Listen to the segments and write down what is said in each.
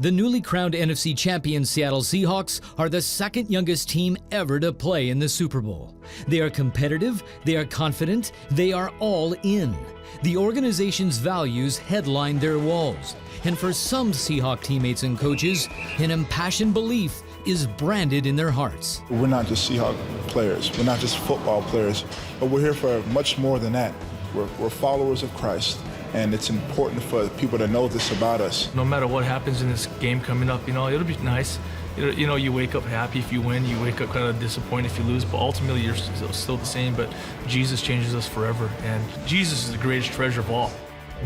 The newly crowned NFC champion Seattle Seahawks are the second youngest team ever to play in the Super Bowl. They are competitive, they are confident, they are all in. The organization's values headline their walls. And for some Seahawk teammates and coaches, an impassioned belief is branded in their hearts. We're not just Seahawk players, we're not just football players, but we're here for much more than that. We're followers of Christ. And it's important for people to know this about us. No matter what happens in this game coming up, it'll be nice. You wake up happy if you win, you wake up kind of disappointed if you lose, but ultimately you're still the same. But Jesus changes us forever, and Jesus is the greatest treasure of all.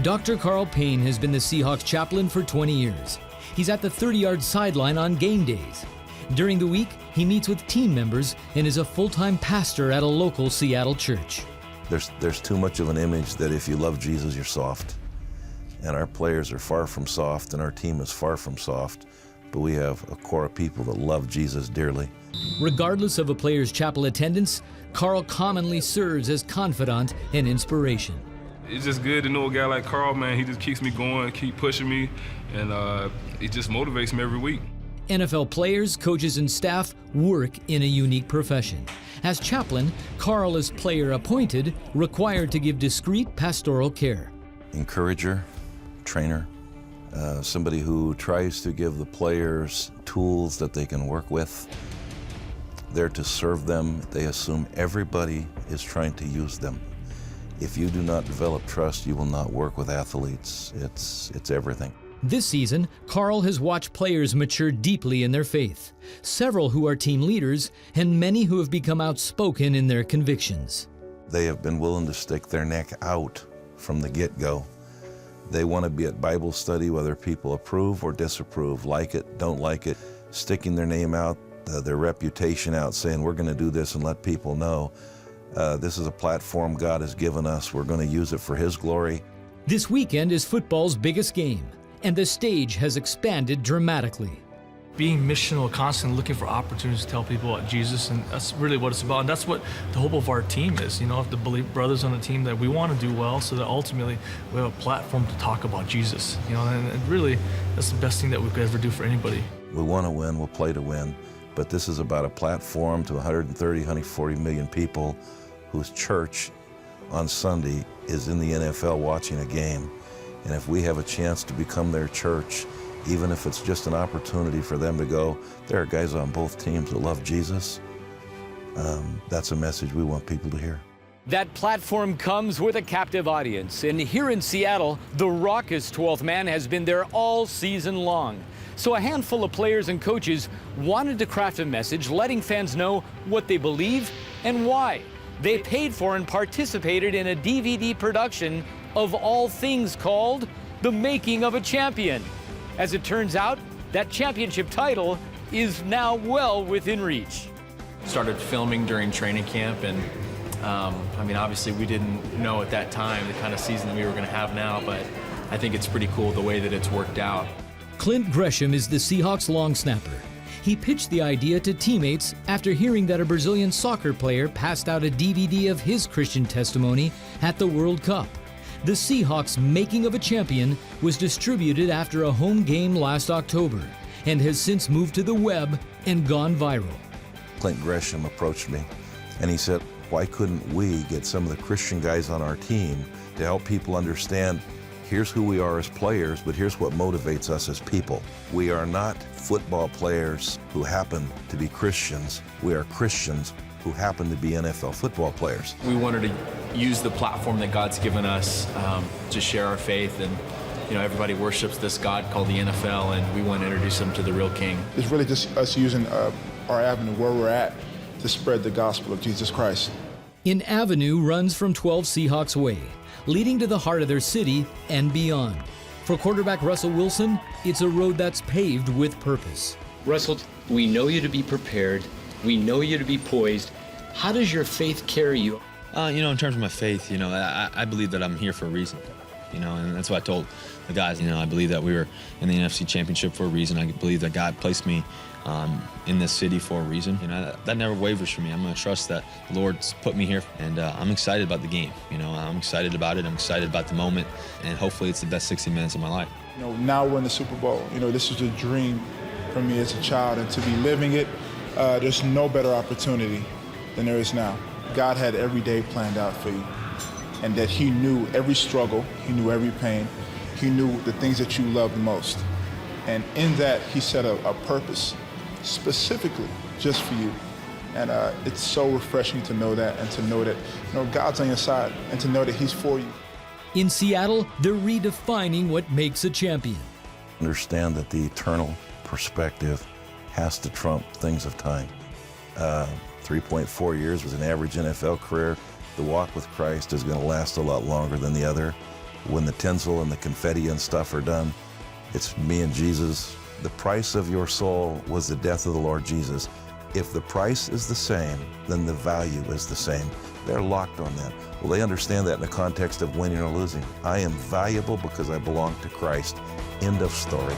Dr. Carl Payne has been the Seahawks chaplain for 20 years. He's at the 30-yard sideline on game days. During the week, he meets with team members and is a full-time pastor at a local Seattle church. There's too much of an image that if you love Jesus, you're soft. And our players are far from soft, and our team is far from soft, but we have a core of people that love Jesus dearly. Regardless of a player's chapel attendance, Carl commonly serves as confidant and inspiration. It's just good to know a guy like Carl, man. He just keeps me going, keep pushing me, and it just motivates me every week. NFL players, coaches, and staff work in a unique profession. As chaplain, Carl is player appointed, required to give discreet pastoral care. Encourager, trainer, somebody who tries to give the players tools that they can work with. There to serve them. They assume everybody is trying to use them. If you do not develop trust, you will not work with athletes. It's everything. This season, Carl has watched players mature deeply in their faith, several who are team leaders, and many who have become outspoken in their convictions. They have been willing to stick their neck out from the get-go. They want to be at Bible study whether people approve or disapprove, like it, don't like it, sticking their name out, their reputation out, saying we're going to do this and let people know. This is a platform God has given us. We're going to use it for His glory. This weekend is football's biggest game, and the stage has expanded dramatically. Being missional, constantly looking for opportunities to tell people about Jesus, and that's really what it's about. And that's what the hope of our team is. The brothers on the team, that we want to do well so that ultimately we have a platform to talk about Jesus. And really, that's the best thing that we could ever do for anybody. We want to win, we'll play to win, but this is about a platform to 130, 140 million people whose church on Sunday is in the NFL watching a game. And if we have a chance to become their church, even if it's just an opportunity for them to go, there are guys on both teams that love Jesus. That's a message we want people to hear. That platform comes with a captive audience, and here in Seattle, the raucous 12th man has been there all season long. So a handful of players and coaches wanted to craft a message letting fans know what they believe and why. They paid for and participated in a DVD production of all things called The Making of a Champion. As it turns out, that championship title is now well within reach. Started filming during training camp, and obviously we didn't know at that time the kind of season that we were going to have now, but I think it's pretty cool the way that it's worked out. Clint Gresham is the Seahawks long snapper. He pitched the idea to teammates after hearing that a Brazilian soccer player passed out a DVD of his Christian testimony at the World Cup. The Seahawks' Making of a Champion was distributed after a home game last October and has since moved to the web and gone viral. Clint Gresham approached me and he said, why couldn't we get some of the Christian guys on our team to help people understand here's who we are as players, but here's what motivates us as people. We are not football players who happen to be Christians. We are Christians who happen to be NFL football players. We wanted to use the platform that God's given us to share our faith, and everybody worships this God called the NFL, and we want to introduce them to the real King. It's really just us using our avenue where we're at to spread the gospel of Jesus Christ. An avenue runs from 12 Seahawks Way, leading to the heart of their city and beyond. For quarterback Russell Wilson, it's a road that's paved with purpose. Russell, we know you to be prepared. We know you to be poised. How does your faith carry you? In terms of my faith, I believe that I'm here for a reason. you know, and that's what I told the guys. You know, I believe that we were in the NFC Championship for a reason. I believe that God placed me in this city for a reason. You know, that never wavers for me. I'm going to trust that the Lord's put me here, and I'm excited about the game. You know, I'm excited about it. I'm excited about the moment, and hopefully it's the best 60 minutes of my life. You know, now we're in the Super Bowl. You know, this was a dream for me as a child, and to be living it, there's no better opportunity than there is now. God had every day planned out for you, and that he knew every struggle, he knew every pain, he knew the things that you loved most. And in that, he set a purpose specifically just for you. And it's so refreshing to know that, and to know that, you know, God's on your side, and to know that he's for you. In Seattle, they're redefining what makes a champion. Understand that the eternal perspective has to trump things of time. 3.4 years was an average NFL career. The walk with Christ is going to last a lot longer than the other. When the tinsel and the confetti and stuff are done, it's me and Jesus. The price of your soul was the death of the Lord Jesus. If the price is the same, then the value is the same. They're locked on that. Well, they understand that in the context of winning or losing. I am valuable because I belong to Christ. End of story.